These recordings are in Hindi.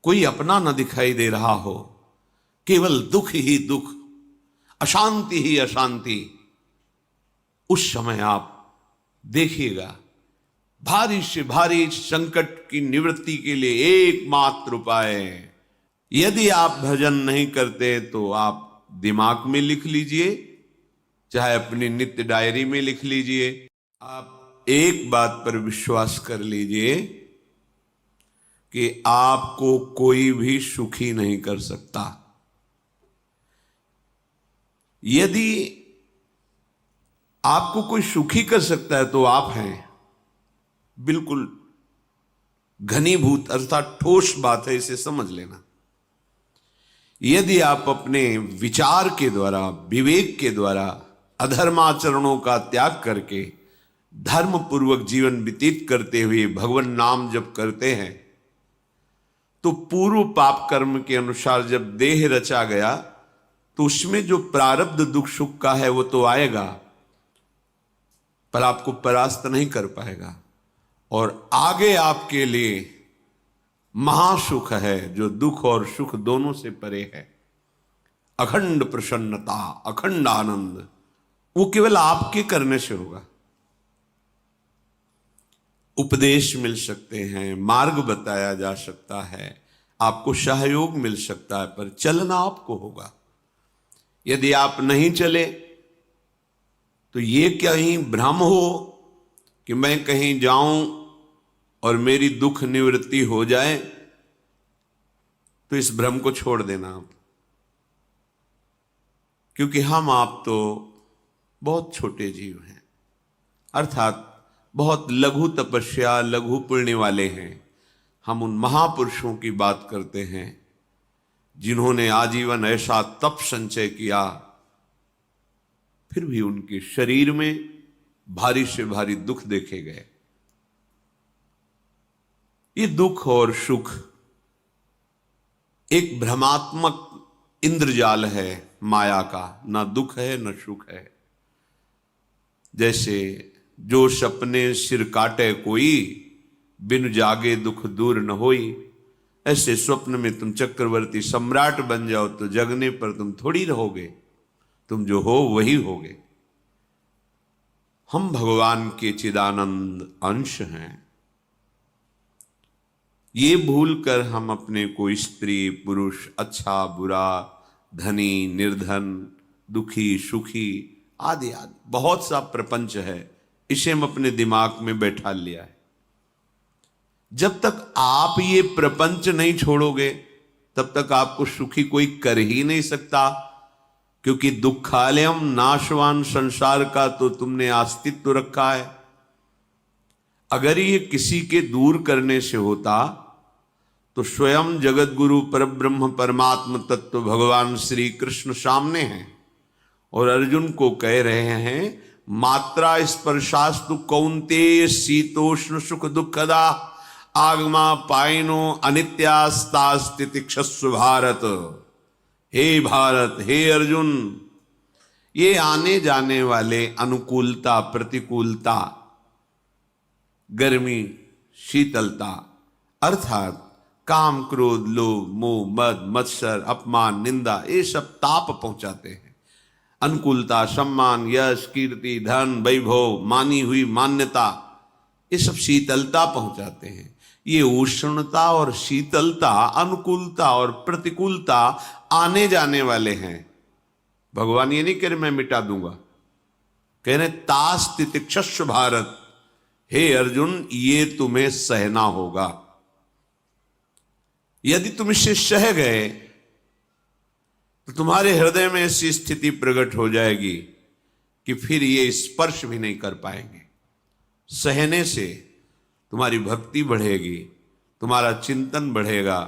कोई अपना न दिखाई दे रहा हो, केवल दुख ही दुख, अशांति ही अशांति, उस समय आप देखिएगा भारी से भारी संकट की निवृत्ति के लिए एकमात्र उपाय है। यदि आप भजन नहीं करते तो आप दिमाग में लिख लीजिए, चाहे अपनी नित्य डायरी में लिख लीजिए। आप एक बात पर विश्वास कर लीजिए कि आपको कोई भी सुखी नहीं कर सकता। यदि आपको कोई सुखी कर सकता है तो आप हैं। बिल्कुल घनीभूत अर्थात ठोस बात है, इसे समझ लेना। यदि आप अपने विचार के द्वारा, विवेक के द्वारा अधर्माचरणों का त्याग करके धर्म पूर्वक जीवन व्यतीत करते हुए भगवान नाम जप करते हैं, तो पूर्व पाप कर्म के अनुसार जब देह रचा गया तो उसमें जो प्रारब्ध दुख सुख का है वो तो आएगा, पर आपको परास्त नहीं कर पाएगा। और आगे आपके लिए महासुख है जो दुख और सुख दोनों से परे है। अखंड प्रसन्नता, अखंड आनंद, वो केवल आपके करने से होगा। उपदेश मिल सकते हैं, मार्ग बताया जा सकता है, आपको सहयोग मिल सकता है, पर चलना आपको होगा। यदि आप नहीं चले तो ये कहीं भ्रम हो कि मैं कहीं जाऊं और मेरी दुख निवृत्ति हो जाए, तो इस भ्रम को छोड़ देना आप। क्योंकि हम आप तो बहुत छोटे जीव हैं, अर्थात बहुत लघु तपस्या, लघु पुण्य वाले हैं। हम उन महापुरुषों की बात करते हैं जिन्होंने आजीवन ऐसा तप संचय किया, फिर भी उनके शरीर में भारी से भारी दुख देखे गए। ये दुख और सुख एक भ्रमात्मक इंद्रजाल है माया का, ना दुख है न सुख है। जैसे जो सपने सिर काटे कोई, बिन जागे दुख दूर न होई। ऐसे स्वप्न में तुम चक्रवर्ती सम्राट बन जाओ तो जगने पर तुम थोड़ी रहोगे, तुम जो हो वही होगे। हम भगवान के चिदानंद अंश हैं। ये भूलकर हम अपने को स्त्री पुरुष, अच्छा बुरा, धनी निर्धन, दुखी सुखी आदि आदि बहुत सा प्रपंच है, इसे हम अपने दिमाग में बैठा लिया है। जब तक आप ये प्रपंच नहीं छोड़ोगे तब तक आपको सुखी कोई कर ही नहीं सकता, क्योंकि दुखालयम नाशवान संसार का तो तुमने अस्तित्व रखा है। अगर ये किसी के दूर करने से होता तो स्वयं जगत गुरु परब्रह्म परमात्म तत्व भगवान श्री कृष्ण सामने हैं और अर्जुन को कह रहे हैं, मात्रा स्पर्शास्तु कौन्तेय शीतोष्ण सुख दुखदा आगमा पायनो अनित्यास्तास्तितिक्षस्व भारत। हे भारत, हे अर्जुन, ये आने जाने वाले अनुकूलता प्रतिकूलता, गर्मी शीतलता, अर्थात काम क्रोध लोभ मोह मद मत्सर अपमान निंदा, ये सब ताप पहुंचाते हैं। अनुकूलता सम्मान यश कीर्ति धन वैभव मानी हुई मान्यता, ये सब शीतलता पहुंचाते हैं। ये उष्णता और शीतलता, अनुकूलता और प्रतिकूलता आने जाने वाले हैं। भगवान ये नहीं कह रहे मैं मिटा दूंगा, कह रहे तास तितिक्षस्व भारत। हे अर्जुन, ये तुम्हें सहना होगा। यदि तुम इसे सह गए तो तुम्हारे हृदय में ऐसी स्थिति प्रकट हो जाएगी कि फिर ये स्पर्श भी नहीं कर पाएंगे। सहने से तुम्हारी भक्ति बढ़ेगी, तुम्हारा चिंतन बढ़ेगा,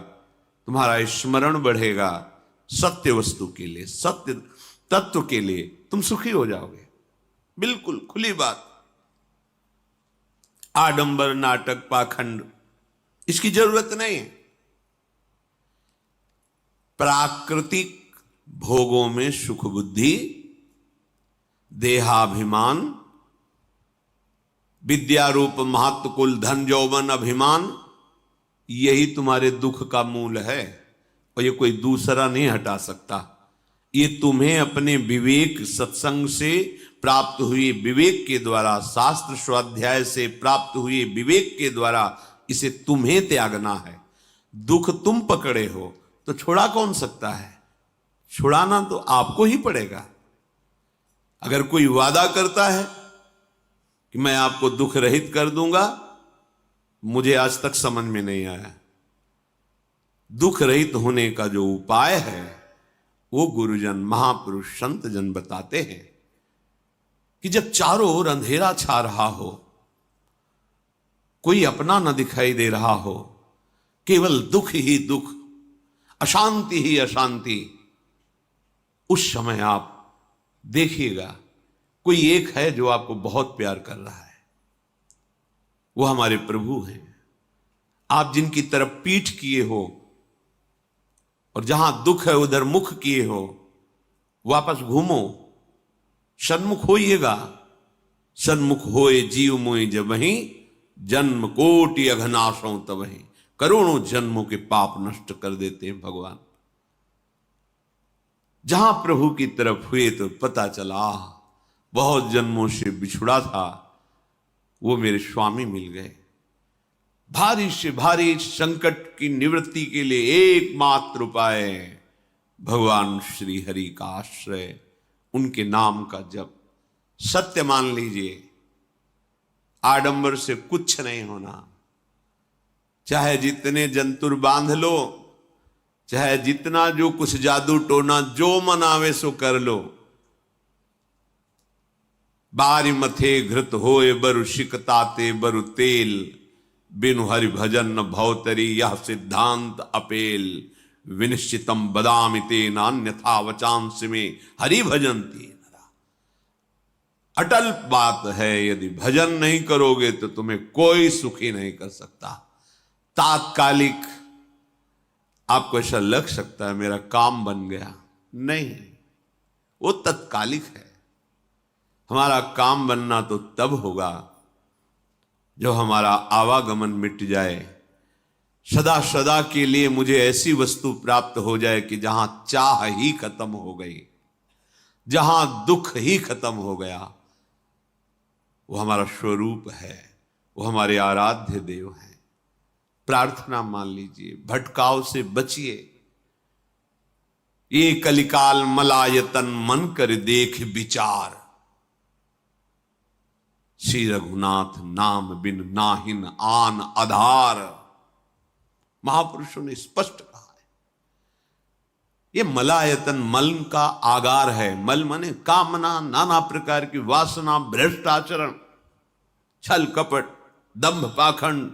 तुम्हारा स्मरण बढ़ेगा, सत्य वस्तु के लिए, सत्य तत्व के लिए तुम सुखी हो जाओगे। बिल्कुल खुली बात। आडंबर नाटक पाखंड इसकी जरूरत नहीं है। प्राकृतिक भोगों में सुख बुद्धि, देहाभिमान, विद्यारूप महत्व कुल धन यौवन अभिमान, यही तुम्हारे दुख का मूल है और ये कोई दूसरा नहीं हटा सकता। ये तुम्हें अपने विवेक सत्संग से प्राप्त हुए विवेक के द्वारा, शास्त्र स्वाध्याय से प्राप्त हुए विवेक के द्वारा इसे तुम्हें त्यागना है। दुख तुम पकड़े हो तो छुड़ा कौन सकता है? छुड़ाना तो आपको ही पड़ेगा। अगर कोई वादा करता है कि मैं आपको दुख रहित कर दूंगा, मुझे आज तक समझ में नहीं आया। दुख रहित होने का जो उपाय है वो गुरुजन, महापुरुष, संत जन बताते हैं कि जब चारों ओर अंधेरा छा रहा हो, कोई अपना न दिखाई दे रहा हो, केवल दुख ही दुख, अशांति ही अशांति, उस समय आप देखिएगा कोई एक है जो आपको बहुत प्यार कर रहा है। वो हमारे प्रभु हैं। आप जिनकी तरफ पीठ किए हो और जहां दुख है उधर मुख किए हो, वापस घूमो, सन्मुख होइएगा। सन्मुख होए जीव मोए जब वहीं, जन्म कोटि अघनाशों तब वहीं। करोड़ों जन्मों के पाप नष्ट कर देते हैं भगवान। जहां प्रभु की तरफ हुए तो पता चला बहुत जन्मों से बिछुड़ा था, वो मेरे स्वामी मिल गए। भारी से भारी संकट की निवृत्ति के लिए एकमात्र उपाय भगवान श्री हरि का आश्रय, उनके नाम का जप। सत्य मान लीजिए, आडंबर से कुछ नहीं होना। चाहे जितने जंतुर बांध लो, चाहे जितना जो कुछ जादू टोना जो मन आवे सो कर लो, बारी मथे घृत होए बरु शिकताते बरु तेल, बिनु हरि भजन न भवतरी यह सिद्धांत अपेल। विनिश्चितम बदामि तेन अन्यथा वचांस में हरि भजन्ति नरा। अटल बात है, यदि भजन नहीं करोगे तो तुम्हें कोई सुखी नहीं कर सकता। तात्कालिक आपको ऐसा लग सकता है मेरा काम बन गया, नहीं, वो तत्कालिक है। हमारा काम बनना तो तब होगा जो हमारा आवागमन मिट जाए, सदा सदा के लिए मुझे ऐसी वस्तु प्राप्त हो जाए कि जहां चाह ही खत्म हो गई, जहां दुख ही खत्म हो गया। वो हमारा स्वरूप है, वो हमारे आराध्य देव हैं। प्रार्थना मान लीजिए, भटकाव से बचिए। ये कलिकाल मलायतन मन कर देख विचार, श्री रघुनाथ नाम बिन नाहिन आन आधार। महापुरुषों ने स्पष्ट कहा है। ये मलायतन मल का आगार है। मल माने कामना, नाना प्रकार की वासना, भ्रष्टाचरण, छल कपट, दंभ पाखंड,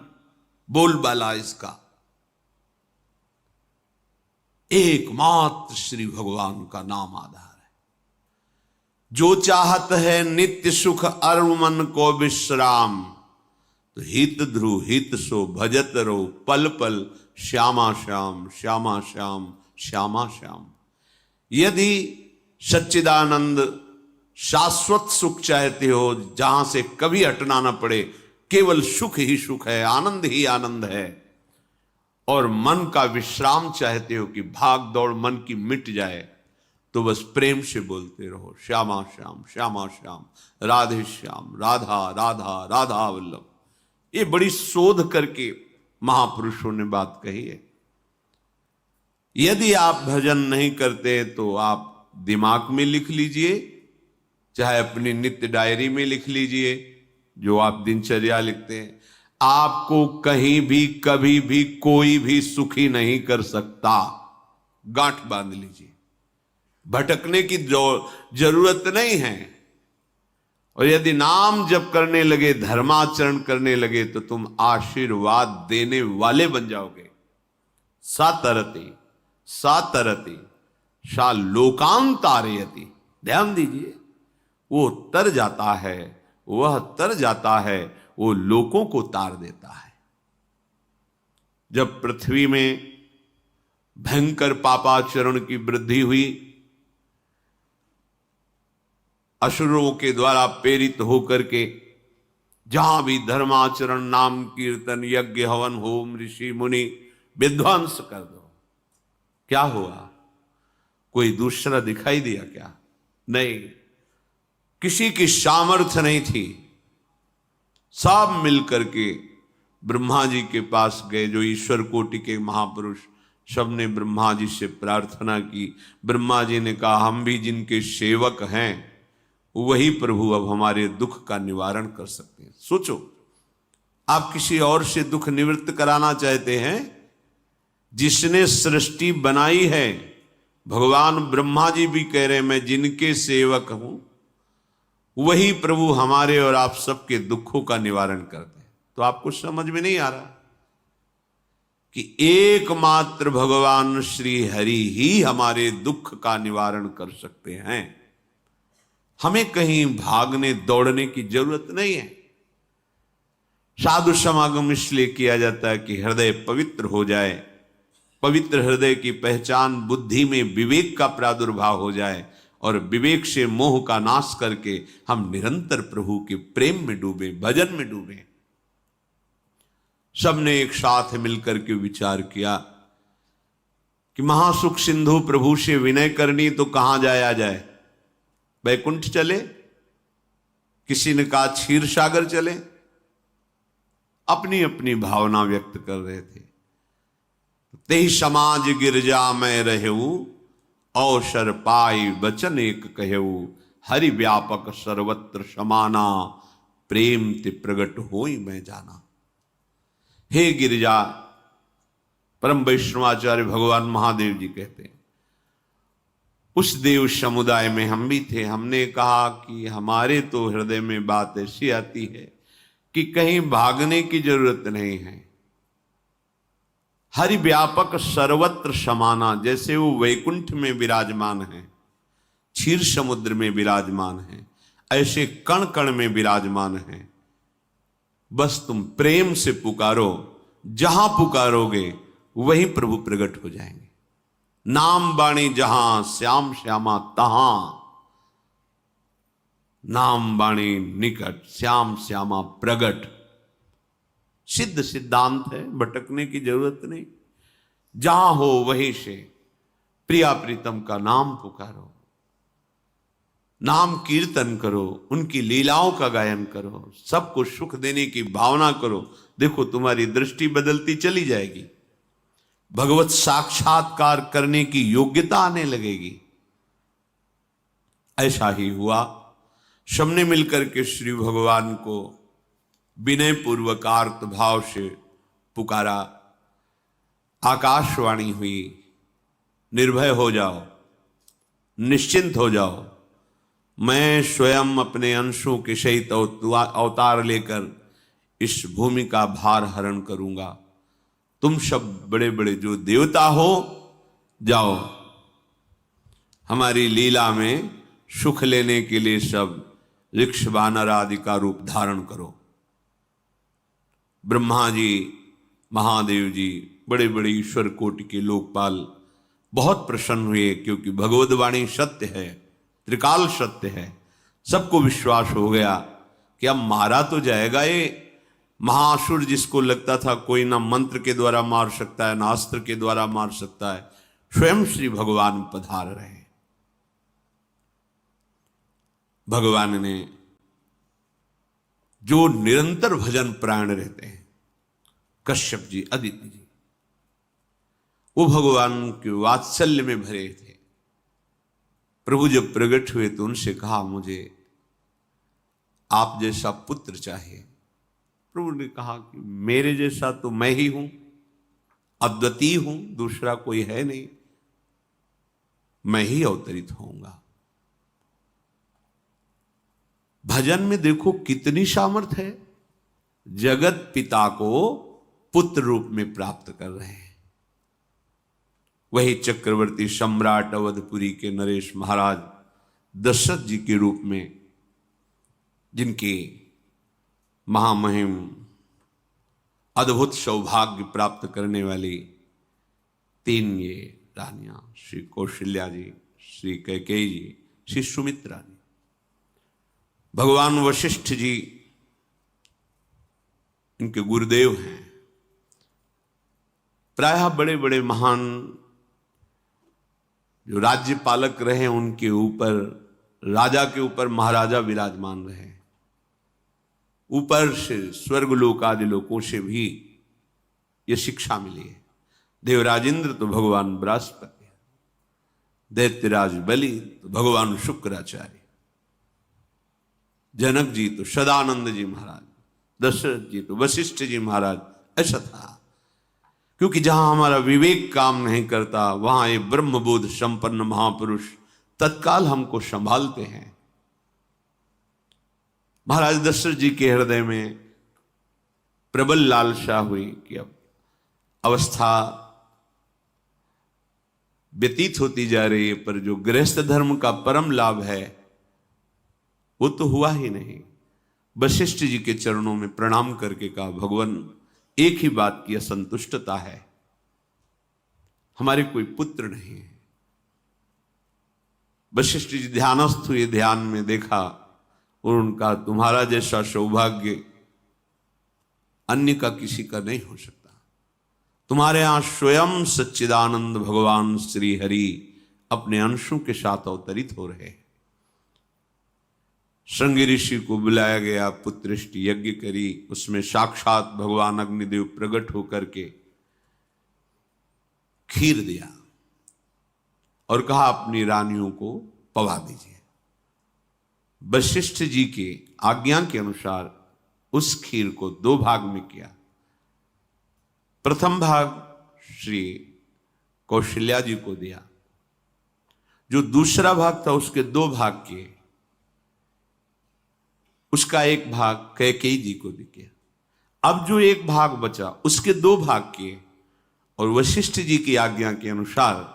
बोलबाला, इसका एकमात्र श्री भगवान का नाम आधार है। जो चाहत है नित्य सुख अरु मन को विश्राम, तो हित ध्रुव हित सो भजत रहो पल पल श्यामा श्याम श्यामा श्याम श्यामा श्याम। यदि सच्चिदानंद शाश्वत सुख चाहते हो, जहां से कभी हटना ना पड़े, केवल सुख ही सुख है, आनंद ही आनंद है, और मन का विश्राम चाहते हो कि भाग दौड़ मन की मिट जाए, तो बस प्रेम से बोलते रहो श्यामा श्याम श्यामा श्याम, राधे श्याम, राधा राधा राधा वल्लभ। ये बड़ी शोध करके महापुरुषों ने बात कही है। यदि आप भजन नहीं करते तो आप दिमाग में लिख लीजिए, चाहे अपनी नित्य डायरी में लिख लीजिए, जो आप दिनचर्या लिखते हैं। आपको कहीं भी कभी भी कोई भी सुखी नहीं कर सकता। गांठ बांध लीजिए, भटकने की जरूरत नहीं है। और यदि नाम जप करने लगे, धर्माचरण करने लगे, तो तुम आशीर्वाद देने वाले बन जाओगे। सातरति सातरति सा लोकांतारयति। ध्यान दीजिए, वो तर जाता है, वह तर जाता है, वो लोकों को तार देता है। जब पृथ्वी में भयंकर पापाचरण की वृद्धि हुई, असुरों के द्वारा प्रेरित होकर के जहां भी धर्माचरण, नाम कीर्तन, यज्ञ, हवन, होम, ऋषि मुनि विध्वंस कर दो। क्या हुआ? कोई दूसरा दिखाई दिया क्या? नहीं, किसी की सामर्थ्य नहीं थी। सब मिलकर के ब्रह्मा जी के पास गए, जो ईश्वर कोटि के महापुरुष, सबने ब्रह्मा जी से प्रार्थना की। ब्रह्मा जी ने कहा, हम भी जिनके सेवक हैं वही प्रभु अब हमारे दुख का निवारण कर सकते हैं। सोचो, आप किसी और से दुख निवृत्त कराना चाहते हैं? जिसने सृष्टि बनाई है, भगवान ब्रह्मा जी भी कह रहे हैं मैं जिनके सेवक हूं वही प्रभु हमारे और आप सबके दुखों का निवारण करते हैं। तो आपको समझ में नहीं आ रहा कि एकमात्र भगवान श्री हरि ही हमारे दुख का निवारण कर सकते हैं। हमें कहीं भागने दौड़ने की जरूरत नहीं है। साधु समागम इसलिए किया जाता है कि हृदय पवित्र हो जाए। पवित्र हृदय की पहचान बुद्धि में विवेक का प्रादुर्भाव हो जाए और विवेक से मोह का नाश करके हम निरंतर प्रभु के प्रेम में डूबे, भजन में डूबे। सबने एक साथ मिलकर के विचार किया कि महासुख सिंधु प्रभु से विनय करनी तो कहां जाया जाए? बैकुंठ चले, किसी ने कहा क्षीर सागर चले। अपनी अपनी भावना व्यक्त कर रहे थे। तेहि समाज गिरजा में रहेऊ, अवसर पाई वचन एक कहेऊ, हरि व्यापक सर्वत्र समाना, प्रेम ते प्रगट होई मैं जाना। हे गिरिजा, परम वैष्णवाचार्य भगवान महादेव जी कहते हैं, उस देव समुदाय में हम भी थे। हमने कहा कि हमारे तो हृदय में बात ऐसी आती है कि कहीं भागने की जरूरत नहीं है। हरि व्यापक सर्वत्र समाना, जैसे वो वैकुंठ में विराजमान है, क्षीर समुद्र में विराजमान है, ऐसे कण कण में विराजमान है। बस तुम प्रेम से पुकारो, जहां पुकारोगे वहीं प्रभु प्रकट हो जाएंगे। नाम बाणी जहां, श्याम श्यामा तहां। नाम बाणी निकट, श्याम श्यामा प्रगट। सिद्ध सिद्धांत है, भटकने की जरूरत नहीं। जहां हो वहीं से प्रिया प्रीतम का नाम पुकारो, नाम कीर्तन करो, उनकी लीलाओं का गायन करो, सबको सुख देने की भावना करो। देखो तुम्हारी दृष्टि बदलती चली जाएगी, भगवत साक्षात्कार करने की योग्यता आने लगेगी। ऐसा ही हुआ। सबने मिलकर के श्री भगवान को विनय पूर्वक आर्त भाव से पुकारा। आकाशवाणी हुई, निर्भय हो जाओ, निश्चिंत हो जाओ, मैं स्वयं अपने अंशों के सहित अवतार लेकर इस भूमि का भार हरण करूंगा। तुम सब बड़े बड़े जो देवता हो, जाओ हमारी लीला में सुख लेने के लिए सब ऋक्ष वानर आदि का रूप धारण करो। ब्रह्मा जी, महादेव जी, बड़े बड़े ईश्वर कोटि के लोकपाल बहुत प्रसन्न हुए, क्योंकि भगवद वाणी सत्य है, त्रिकाल सत्य है। सबको विश्वास हो गया कि अब मारा तो जाएगा ये महासुर, जिसको लगता था कोई ना मंत्र के द्वारा मार सकता है ना अस्त्र के द्वारा मार सकता है। स्वयं श्री भगवान पधार रहे। भगवान ने जो निरंतर भजन प्राण रहते हैं, कश्यप जी, अदिति जी, वो भगवान के वात्सल्य में भरे थे। प्रभु जब प्रकट हुए तो उनसे कहा, मुझे आप जैसा पुत्र चाहिए। प्रभु ने कहा कि मेरे जैसा तो मैं ही हूं, अद्वितीय हूं, दूसरा कोई है नहीं, मैं ही अवतरित होऊंगा। भजन में देखो कितनी सामर्थ्य है। जगत पिता को पुत्र रूप में प्राप्त कर रहे हैं। वही चक्रवर्ती सम्राट अवधपुरी के नरेश महाराज दशरथ जी के रूप में, जिनके महामहिम अद्भुत सौभाग्य प्राप्त करने वाली 3 ये रानियां, श्री कौशल्या जी, श्री कैकेयी जी, श्री सुमित्रा जी। भगवान वशिष्ठ जी इनके गुरुदेव हैं। प्रायः बड़े बड़े महान जो राज्य पालक रहे उनके ऊपर, राजा के ऊपर महाराजा विराजमान रहे। ऊपर से स्वर्गलोक आदि लोकों से भी ये शिक्षा मिली है। देवराजेंद्र तो भगवान बृहस्पति, दैत्यराज बलि तो भगवान शुक्राचार्य, जनक जी तो सदानंद जी महाराज, दशरथ जी तो वशिष्ठ जी महाराज। ऐसा था, क्योंकि जहां हमारा विवेक काम नहीं करता वहां ये ब्रह्मबोध संपन्न महापुरुष तत्काल हमको संभालते हैं। महाराज दशरथ जी के हृदय में प्रबल लालसा हुई कि अब अवस्था व्यतीत होती जा रही है, पर जो गृहस्थ धर्म का परम लाभ है वो तो हुआ ही नहीं। वशिष्ठ जी के चरणों में प्रणाम करके कहा, भगवान एक ही बात की असंतुष्टता है, हमारे कोई पुत्र नहीं है। वशिष्ठ जी ध्यानस्थ हुए, ध्यान में देखा और उनका, तुम्हारा जैसा सौभाग्य अन्य का किसी का नहीं हो सकता। तुम्हारे यहां स्वयं सच्चिदानंद भगवान श्री हरि अपने अंशों के साथ अवतरित हो रहे हैं। श्रृंगी ऋषि को बुलाया गया, पुत्रेष्टि यज्ञ करी, उसमें साक्षात भगवान अग्निदेव प्रकट होकर के खीर दिया और कहा अपनी रानियों को पवा दीजिए। वशिष्ठ जी के आज्ञा के अनुसार उस खीर को 2 भाग में किया। प्रथम भाग श्री कौशल्या जी को दिया, जो दूसरा भाग था उसके 2 भाग किए, उसका 1 भाग कैकेयी जी को दिया। अब जो 1 भाग बचा उसके 2 भाग किए और वशिष्ठ जी की आज्ञा के अनुसार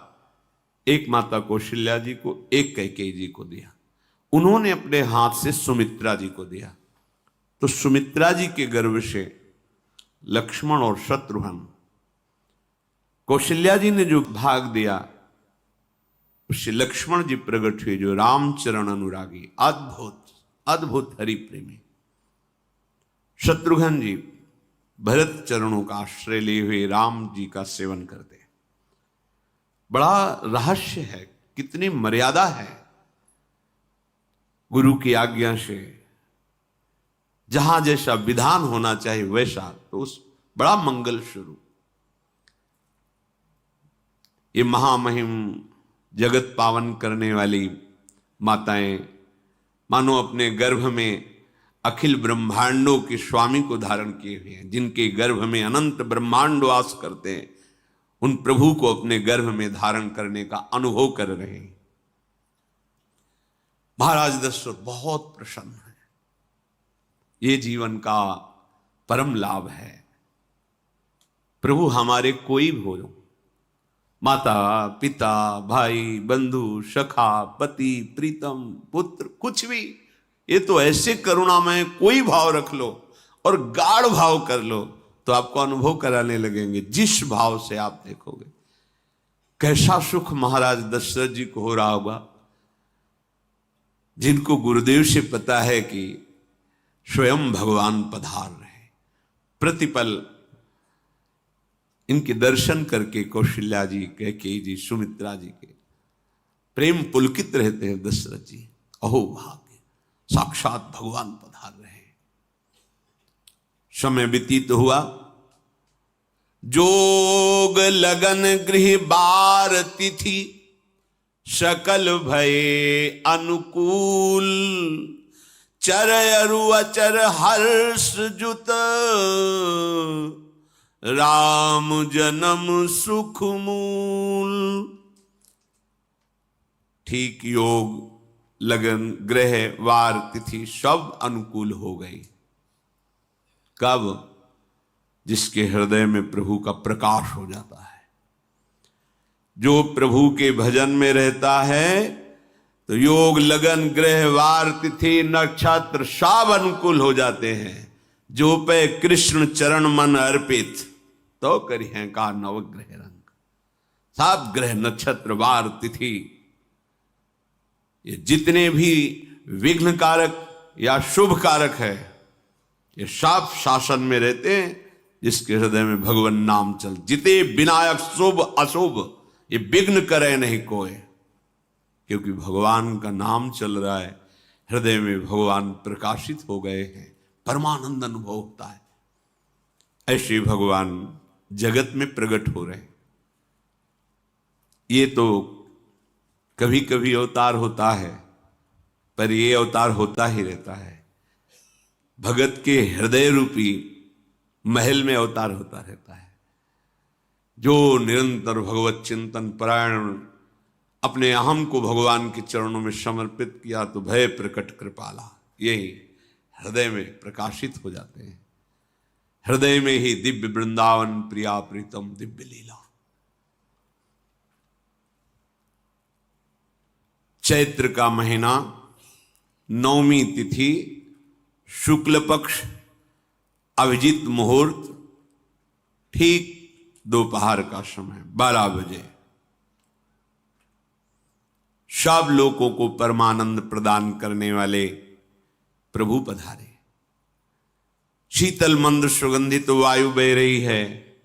एक माता कौशल्या जी को, एक कैकेयी जी को दिया। उन्होंने अपने हाथ से सुमित्रा जी को दिया। तो सुमित्रा जी के गर्भ से लक्ष्मण और शत्रुघ्न, कौशल्या जी ने जो भाग दिया उससे लक्ष्मण जी प्रकट हुए, जो रामचरण अनुरागी, अद्भुत अद्भुत हरि प्रेमी। शत्रुघ्न जी भरत चरणों का आश्रय लिए हुए राम जी का सेवन करते। बड़ा रहस्य है, कितनी मर्यादा है गुरु की आज्ञा से। जहां जैसा विधान होना चाहिए वैसा, तो उस बड़ा मंगल शुरू। ये महामहिम जगत पावन करने वाली माताएं मानो अपने गर्भ में अखिल ब्रह्मांडों के स्वामी को धारण किए हुए हैं। जिनके गर्भ में अनंत ब्रह्मांड वास करते हैं, उन प्रभु को अपने गर्भ में धारण करने का अनुभव कर रहे हैं। महाराज दशरथ बहुत प्रसन्न है। ये जीवन का परम लाभ है। प्रभु हमारे कोई भी हो, माता पिता भाई बंधु सखा पति प्रीतम पुत्र, कुछ भी, ये तो ऐसे करुणामय कोई भाव रख लो और गाढ़ भाव कर लो तो आपको अनुभव कराने लगेंगे। जिस भाव से आप देखोगे कैसा सुख महाराज दशरथ जी को हो रहा होगा, जिनको गुरुदेव से पता है कि स्वयं भगवान पधार रहे। प्रतिपल इनके दर्शन करके कौशल्या जी, कैकेयी जी, सुमित्रा जी के प्रेम पुलकित रहते हैं। दशरथ जी, अहो भाग्य, साक्षात भगवान पधार रहे। समय व्यतीत हुआ, जोग लगन गृह बार तिथि, सकल भये अनुकूल, चर अरु अचर हर्ष जुत, राम जन्म सुख मूल। ठीक योग लगन ग्रह वार तिथि सब अनुकूल हो गई। कब? जिसके हृदय में प्रभु का प्रकाश हो जाता है। जो प्रभु के भजन में रहता है तो योग लगन ग्रह वार तिथि नक्षत्र सब अनुकूल हो जाते हैं। जो पे कृष्ण चरण मन अर्पित, तो करी है का नवग्रह रंग। सब ग्रह नक्षत्र वार तिथि, ये जितने भी विघ्न कारक या शुभ कारक है, ये सब शासन में रहते हैं जिसके हृदय में भगवान नाम चल। जिते विनायक शुभ अशुभ ये विघ्न करे नहीं कोई, क्योंकि भगवान का नाम चल रहा है, हृदय में भगवान प्रकाशित हो गए हैं, परमानंद अनुभव होता है। ऐसे भगवान जगत में प्रकट हो रहे हैं। ये तो कभी कभी अवतार होता है, पर ये अवतार होता ही रहता है। भगत के हृदय रूपी महल में अवतार होता रहता है। जो निरंतर भगवत चिंतन परायण अपने अहम को भगवान के चरणों में समर्पित किया तो भय प्रकट कृपाला, यही हृदय में प्रकाशित हो जाते हैं। हृदय में ही दिव्य वृंदावन प्रिया प्रीतम दिव्य लीला। चैत्र का महीना, नवमी तिथि, शुक्ल पक्ष, अभिजीत मुहूर्त, ठीक दोपहर का समय 12 बजे सब लोगों को परमानंद प्रदान करने वाले प्रभु पधारे। शीतल मंद सुगंधित वायु बह रही है,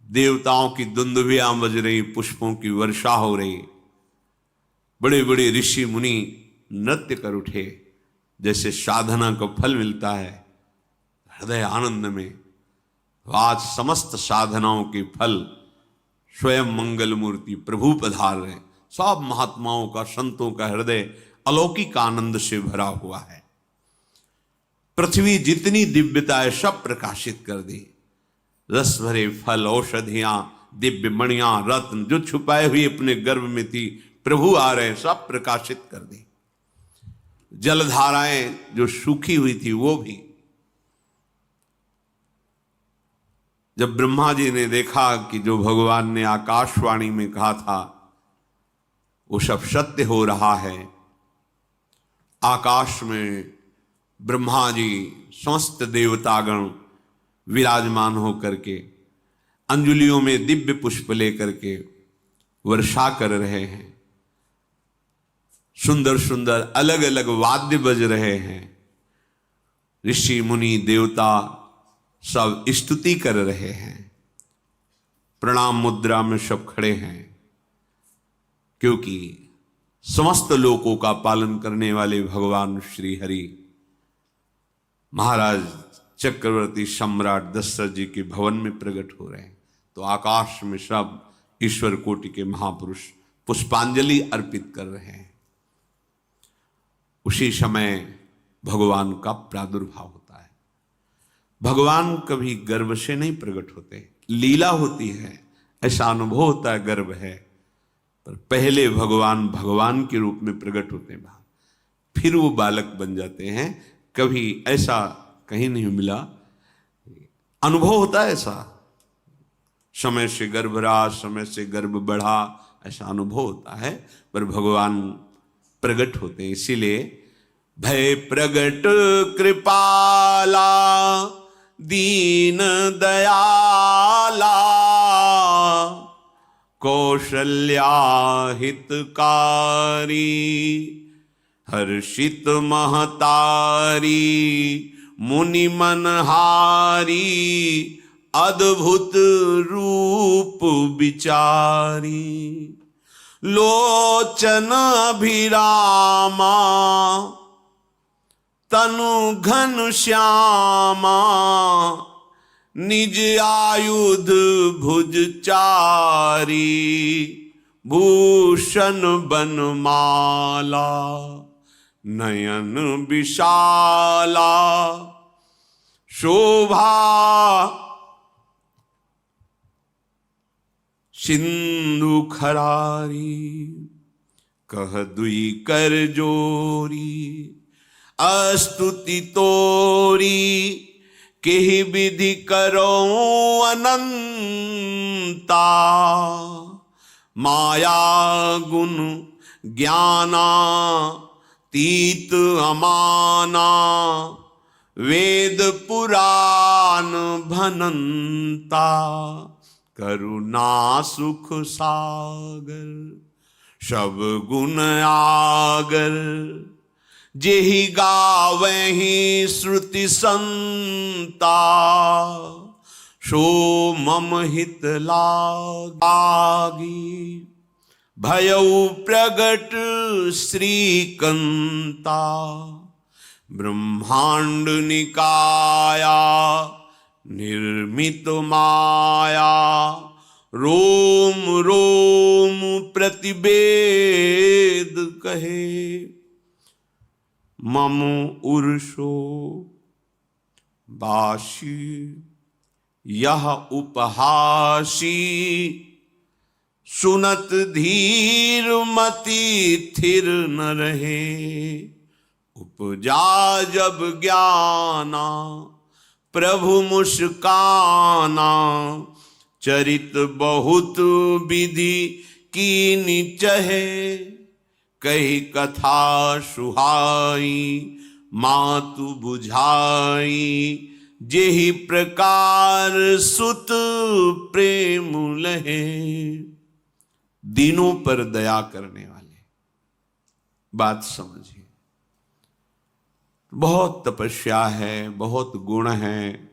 देवताओं की दुंदुभियां बज रही, पुष्पों की वर्षा हो रही, बड़े बड़े ऋषि मुनि नृत्य कर उठे। जैसे साधना का फल मिलता है हृदय आनंद में, आज समस्त साधनाओं के फल स्वयं मंगल मूर्ति प्रभु पधार रहे। सब महात्माओं का, संतों का हृदय अलौकिक आनंद से भरा हुआ है। पृथ्वी जितनी दिव्यता है सब प्रकाशित कर दी। रस भरे फल, औषधियां, दिव्य मणियां, रत्न जो छुपाए हुए अपने गर्भ में थी, प्रभु आ रहे, सब प्रकाशित कर दी। जलधाराएं जो सूखी हुई थी वो भी। जब ब्रह्मा जी ने देखा कि जो भगवान ने आकाशवाणी में कहा था वो सब सत्य हो रहा है, आकाश में ब्रह्मा जी समस्त देवतागण विराजमान होकर के अंजलियों में दिव्य पुष्प लेकर के वर्षा कर रहे हैं। सुंदर सुंदर अलग अलग वाद्य बज रहे हैं। ऋषि मुनि देवता सब स्तुति कर रहे हैं। प्रणाम मुद्रा में सब खड़े हैं, क्योंकि समस्त लोकों का पालन करने वाले भगवान श्री हरि महाराज चक्रवर्ती सम्राट दशरथ जी के भवन में प्रकट हो रहे हैं। तो आकाश में सब ईश्वर कोटि के महापुरुष पुष्पांजलि अर्पित कर रहे हैं। उसी समय भगवान का प्रादुर्भाव होता है। भगवान कभी गर्भ से नहीं प्रकट होते, लीला होती है, ऐसा अनुभव होता है गर्भ है, पर पहले भगवान भगवान के रूप में प्रकट होते हैं, फिर वो बालक बन जाते हैं। कभी ऐसा कहीं नहीं मिला, अनुभव होता है ऐसा, समय से गर्भ रहा, समय से गर्भ बढ़ा, ऐसा अनुभव होता है, पर भगवान प्रकट होते हैं। इसीलिए भय प्रगट कृपाला दीन दयाला कौशल्या हितकारी हर्षित महतारी मुनि मनहारी अद्भुत रूप विचारी लोचन अभिरामा तनु घन श्यामा निज आयुध भुज चारी भूषण बनमाला नयन विशाला शोभा सिंधु खरारी कह दुई कर जोरी अस्तुति तोरी केहि विधि करो अनंता माया गुण ज्ञाना तीत अमाना वेद पुराण भनंता करुणा सुख सागर सब गुण आगर जेहि गावहि श्रुति संता, सो मम हित लागी। भयउ प्रगट श्रीकंता, ब्रह्मांड निकाया निर्मित माया। रोम रोम प्रतिवेद कहे, मम उर्षो बाशी। यह उपहासी, सुनत धीर मति थिर न रहे। उपजा जब ज्ञाना, प्रभु मुस्काना। चरित बहुत विधि कीनि चहे, कही कथा सुहाई मातु बुझाई। जेहि प्रकार सुत प्रेम लहे। दीनों पर दया करने वाले, बात समझिए। बहुत तपस्या है, बहुत गुण है,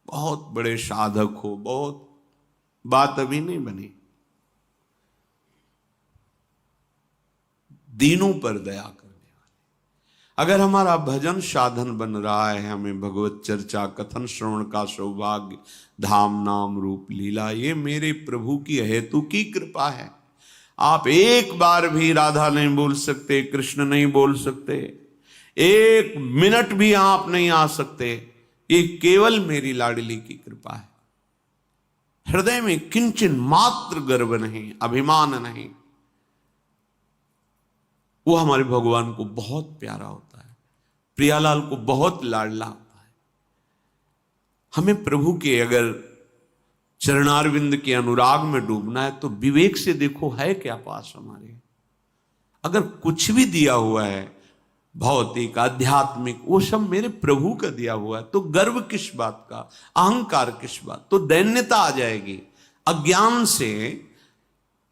बहुत बड़े साधक हो, बहुत बात अभी नहीं बनी। दीनों पर दया करने वाले। अगर हमारा भजन साधन बन रहा है, हमें भगवत चर्चा कथन श्रवण का सौभाग्य, धाम नाम रूप लीला, ये मेरे प्रभु की हेतु की कृपा है। आप एक बार भी राधा नहीं बोल सकते, कृष्ण नहीं बोल सकते, एक मिनट भी आप नहीं आ सकते, ये केवल मेरी लाडली की कृपा है। हृदय में किंचन मात्र गर्व नहीं, अभिमान नहीं। वो हमारे भगवान को बहुत प्यारा होता है, प्रियालाल को बहुत लाडला होता है। हमें प्रभु के अगर चरणारविंद के अनुराग में डूबना है तो विवेक से देखो है क्या पास हमारे। अगर कुछ भी दिया हुआ है भौतिक आध्यात्मिक, वो सब मेरे प्रभु का दिया हुआ है, तो गर्व किस बात का, अहंकार किस बात, तो दैन्यता आ जाएगी। अज्ञान से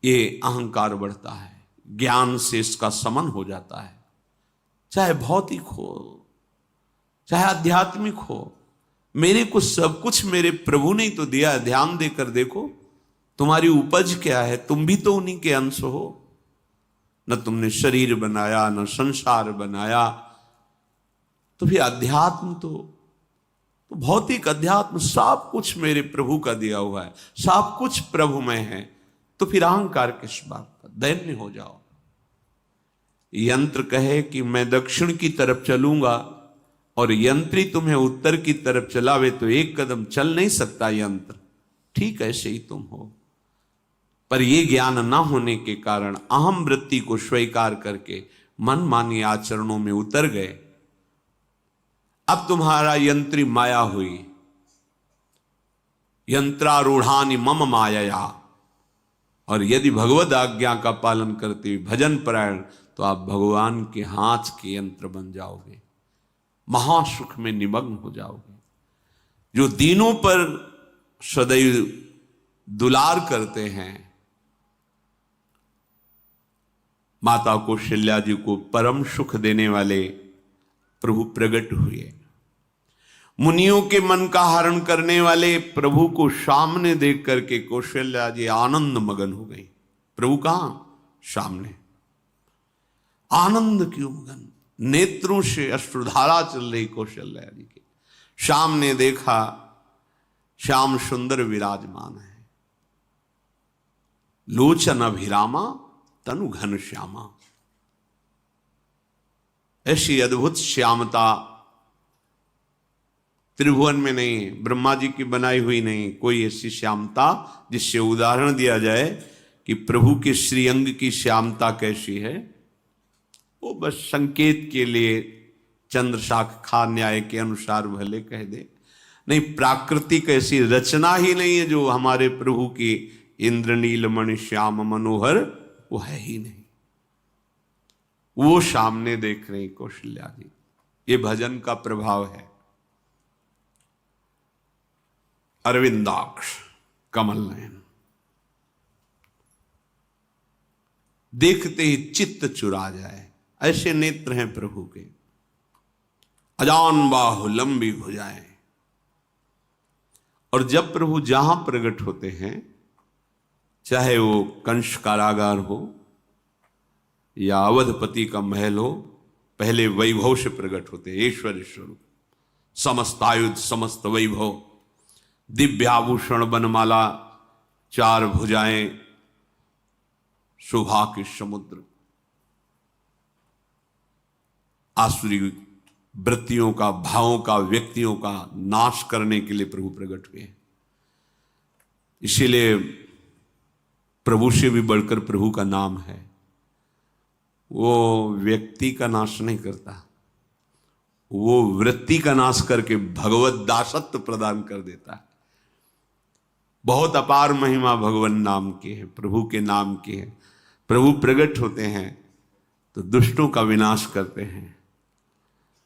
ये अहंकार बढ़ता है, ज्ञान से इसका समन हो जाता है। चाहे भौतिक हो चाहे आध्यात्मिक हो, मेरे को सब कुछ मेरे प्रभु ने तो दिया है। ध्यान देकर देखो तुम्हारी उपज क्या है, तुम भी तो उन्हीं के अंश हो। न तुमने शरीर बनाया, न संसार बनाया, तो फिर अध्यात्म तो भौतिक अध्यात्म सब कुछ मेरे प्रभु का दिया हुआ है, सब कुछ प्रभु में है। तो फिर अहंकार किस बात का, दैन्य हो जाओ। यंत्र कहे कि मैं दक्षिण की तरफ चलूंगा और यंत्री तुम्हें उत्तर की तरफ चलावे तो एक कदम चल नहीं सकता यंत्र। ठीक ऐसे ही तुम हो, पर यह ज्ञान ना होने के कारण अहम वृत्ति को स्वीकार करके मनमानी आचरणों में उतर गए। अब तुम्हारा यंत्री माया हुई, यंत्रारूढ़ानि मम मायया। और यदि भगवद आज्ञा का पालन करते हुए भजन परायण, तो आप भगवान के हाथ के यंत्र बन जाओगे, महासुख में निमग्न हो जाओगे। जो दीनों पर सदैव दुलार करते हैं, माता कौशल्या जी को परम सुख देने वाले प्रभु प्रकट हुए। मुनियों के मन का हरण करने वाले प्रभु को सामने देख करके कौशल्या जी आनंद मगन हो गई। प्रभु कहां? सामने। आनंद क्यों मगन? नेत्रों से अश्रुधारा चल रही कौशल्या जी के सामने देखा, श्याम सुंदर विराजमान है, लोचन अभिरामा तनु घन श्यामा। ऐसी अद्भुत श्यामता त्रिभुवन में नहीं, ब्रह्मा जी की बनाई हुई नहीं कोई ऐसी श्यामता जिससे उदाहरण दिया जाए कि प्रभु के श्रीअंग की श्यामता कैसी है। वो बस संकेत के लिए चंद्र शाखा न्याय के अनुसार भले कह दे, नहीं प्राकृतिक ऐसी रचना ही नहीं है जो हमारे प्रभु की इंद्रनील मणि श्याम मनोहर, वो है ही नहीं। वो सामने देख रही कौशल्या जी। ये भजन का प्रभाव है। अरविंदाक्ष कमल नयन, देखते ही चित्त चुरा जाए, ऐसे नेत्र हैं प्रभु के। अजान बाहु लंबी भुजाएं। और जब प्रभु जहां प्रकट होते हैं, चाहे वो कंस कारागार हो या अवधपति का महल हो, पहले वैभव से प्रकट होते हैं। ऐश्वर्य स्वरूप, समस्त आयुध, समस्त वैभव, दिव्याभूषण, बनमाला, 4 भुजाएं, शोभा के समुद्र, आसुरी वृत्तियों का, भावों का, व्यक्तियों का नाश करने के लिए प्रभु प्रकट हुए। इसीलिए प्रभु से भी बढ़कर प्रभु का नाम है। वो व्यक्ति का नाश नहीं करता, वो वृत्ति का नाश करके भगवत दासत्व प्रदान कर देता है। बहुत अपार महिमा भगवान नाम की है, प्रभु के नाम की है। प्रभु प्रकट होते हैं तो दुष्टों का विनाश करते हैं,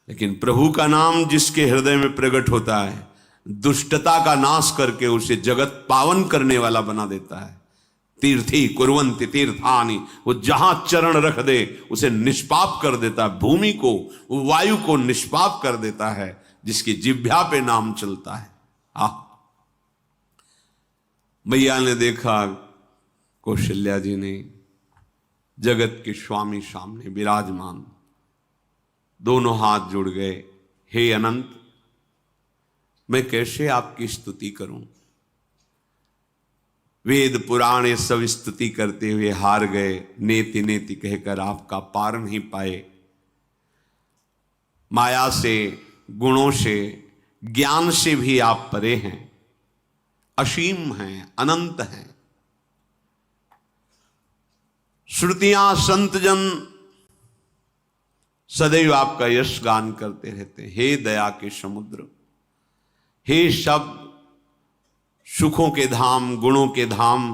लेकिन प्रभु का नाम जिसके हृदय में प्रकट होता है, दुष्टता का नाश करके उसे जगत पावन करने वाला बना देता है। तीर्थी कुर्वन्ति तीर्थानि, वो जहां चरण रख दे उसे निष्पाप कर देता है। भूमि को, वायु को निष्पाप कर देता है जिसकी जिह्वा पे नाम चलता है। मैया ने देखा, कौशल्या जी ने, जगत के स्वामी सामने विराजमान, दोनों हाथ जुड़ गए। हे अनंत, मैं कैसे आपकी स्तुति करूं? वेद पुराण ये सब स्तुति करते हुए हार गए। नेति नेति कहकर आपका पार नहीं पाए। माया से, गुणों से, ज्ञान से भी आप परे हैं, असीम हैं, अनंत हैं। श्रुतियां, संतजन सदैव आपका यश गान करते रहते हैं। हे दया के समुद्र, हे शब्द, सुखों के धाम, गुणों के धाम,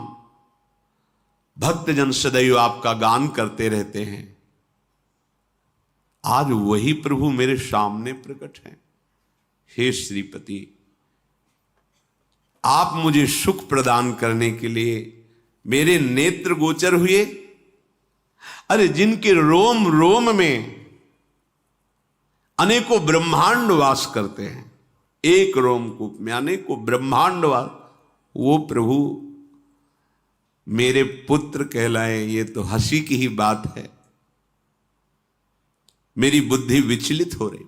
भक्तजन सदैव आपका गान करते रहते हैं। आज वही प्रभु मेरे सामने प्रकट हैं। हे श्रीपति, आप मुझे सुख प्रदान करने के लिए मेरे नेत्र गोचर हुए। अरे जिनके रोम रोम में अनेकों ब्रह्मांड वास करते हैं, एक रोमकूप में अनेकों ब्रह्मांड वास, वो प्रभु मेरे पुत्र कहलाए, ये तो हंसी की ही बात है। मेरी बुद्धि विचलित हो रही।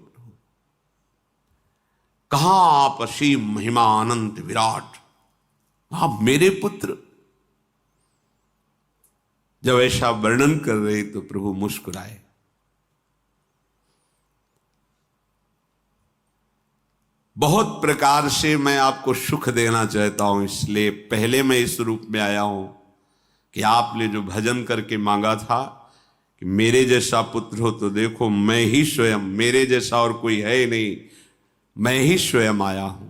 कहां आप असीम महिमा अनंत विराट, आप मेरे पुत्र। जब ऐसा वर्णन कर रहे तो प्रभु मुस्कुराए। बहुत प्रकार से मैं आपको सुख देना चाहता हूं, इसलिए पहले मैं इस रूप में आया हूं कि आपने जो भजन करके मांगा था कि मेरे जैसा पुत्र हो, तो देखो मैं ही स्वयं, मेरे जैसा और कोई है ही नहीं, मैं ही स्वयं आया हूं।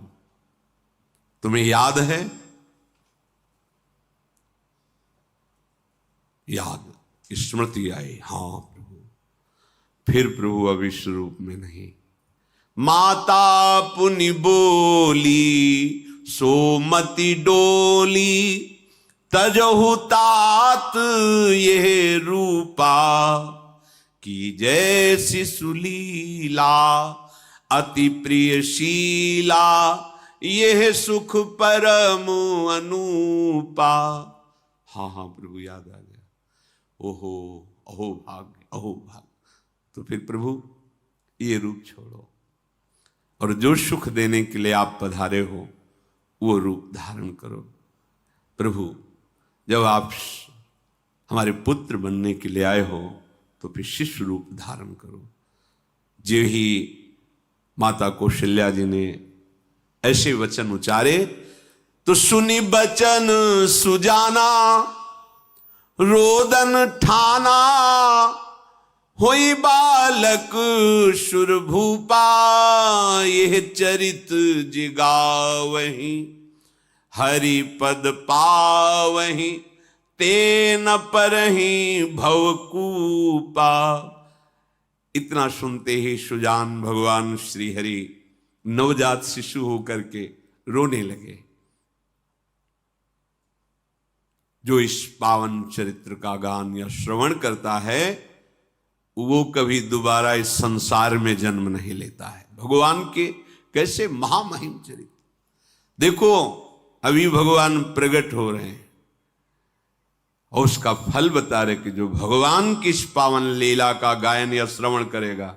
तुम्हें याद है? याद, स्मृति आई। हां प्रभु। फिर प्रभु अब इस रूप में नहीं। माता पुनि बोली सोमति डोली, तजहु तात ये रूपा, की जैसी सुलीला अति प्रियशीला, यह सुख परम अनूपा। हाँ हाँ प्रभु, याद आ गया। ओहो, अहो भाग्य, अहो भाग्य। तो फिर प्रभु ये रूप छोड़ो और जो सुख देने के लिए आप पधारे हो वो रूप धारण करो। प्रभु, जब आप हमारे पुत्र बनने के लिए आए हो तो फिर शिष्य रूप धारण करो। जो ही माता कौशल्या जी ने ऐसे वचन उचारे तो सुनी बचन सुजाना, रोदन ठाना, होई बालक सुरभूपा, यह चरित जिगावहीं, हरि पद पावहीं, तेन परहीं भवकूपा। इतना सुनते ही सुजान भगवान श्री हरि नवजात शिशु होकर के रोने लगे। जो इस पावन चरित्र का गान या श्रवण करता है वो कभी दोबारा इस संसार में जन्म नहीं लेता है। भगवान के कैसे महामहिम चरित्र देखो, अभी भगवान प्रकट हो रहे हैं और उसका फल बता रहे कि जो भगवान की इस पावन लीला का गायन या श्रवण करेगा,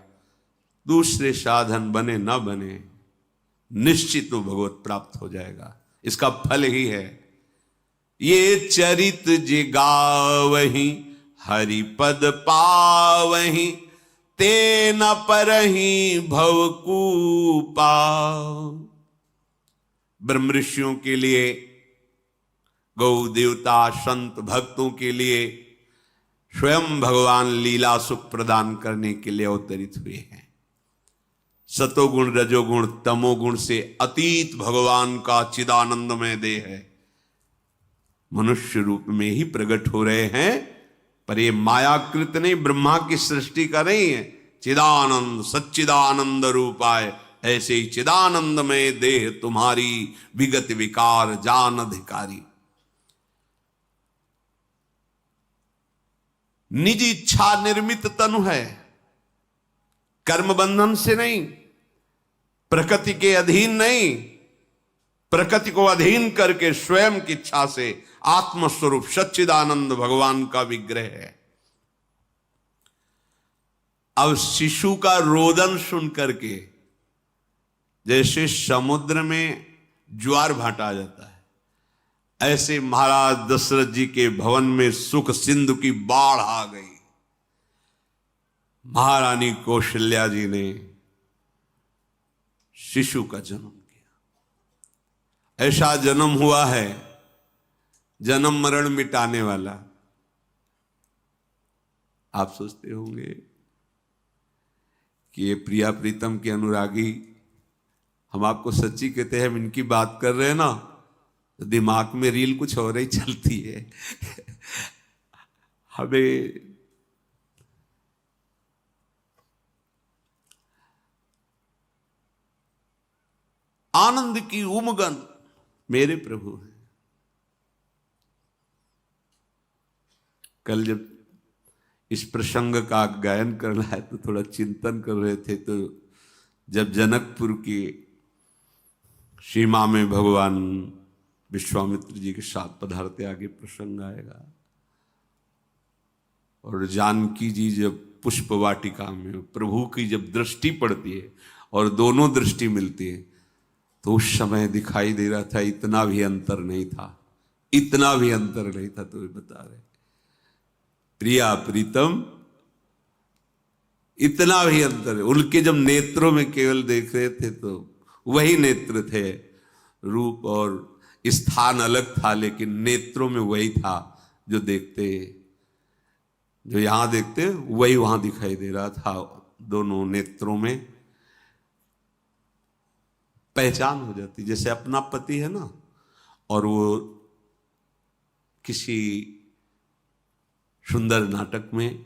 दूसरे साधन बने ना बने, निश्चित वो भगवत प्राप्त हो जाएगा। इसका फल ही है ये चरित जे गावहीं हरिपद पावहीं, ते न परहीं भवकूपा। ब्रह्म ऋषियों के लिए, गौ देवता संत भक्तों के लिए स्वयं भगवान लीला सुख प्रदान करने के लिए अवतरित हुए हैं। सतोगुण रजोगुण तमोगुण से अतीत भगवान का चिदानंदमय देह है, मनुष्य रूप में ही प्रकट हो रहे हैं। पर ये मायाकृत नहीं, ब्रह्मा की सृष्टि का नहीं है। चिदानंद सच्चिदानंद रूपाय, ऐसे ही चिदानंदमय देह तुम्हारी विगत विकार जान अधिकारी। निज इच्छा निर्मित तनु है, कर्म बंधन से नहीं, प्रकृति के अधीन नहीं, प्रकृति को अधीन करके स्वयं की इच्छा से आत्मस्वरूप सच्चिदानंद भगवान का विग्रह है। अब शिशु का रोदन सुन करके जैसे समुद्र में ज्वार भाटा जाता है, ऐसे महाराज दशरथ जी के भवन में सुख सिंधु की बाढ़ आ गई। महारानी कौशल्या जी ने शिशु का जन्म किया। ऐसा जन्म हुआ है जन्म मरण मिटाने वाला। आप सोचते होंगे कि ये प्रिया प्रीतम के अनुरागी, हम आपको सच्ची कहते हैं, हम इनकी बात कर रहे हैं ना, तो दिमाग में रील कुछ और ही चलती है। हमें आनंद की उमगन मेरे प्रभु हैं। कल जब इस प्रसंग का गायन करना है तो थोड़ा चिंतन कर रहे थे, तो जब जनकपुर की सीमा में भगवान विश्वामित्र जी के साथ पधारते, आगे प्रसंग आएगा, और जानकी जी जब पुष्प वाटिका में प्रभु की जब दृष्टि पड़ती है और दोनों दृष्टि मिलती है, तो उस समय दिखाई दे रहा था इतना भी अंतर नहीं था, इतना भी अंतर नहीं था। तो वे बता रहे प्रिया प्रीतम, इतना भी अंतर है। उनके जब नेत्रों में केवल देख रहे थे तो वही नेत्र थे, रूप और स्थान अलग था, लेकिन नेत्रों में वही था। जो देखते, जो यहां देखते वही वहां दिखाई दे रहा था। दोनों नेत्रों में पहचान हो जाती, जैसे अपना पति है ना, और वो किसी सुंदर नाटक में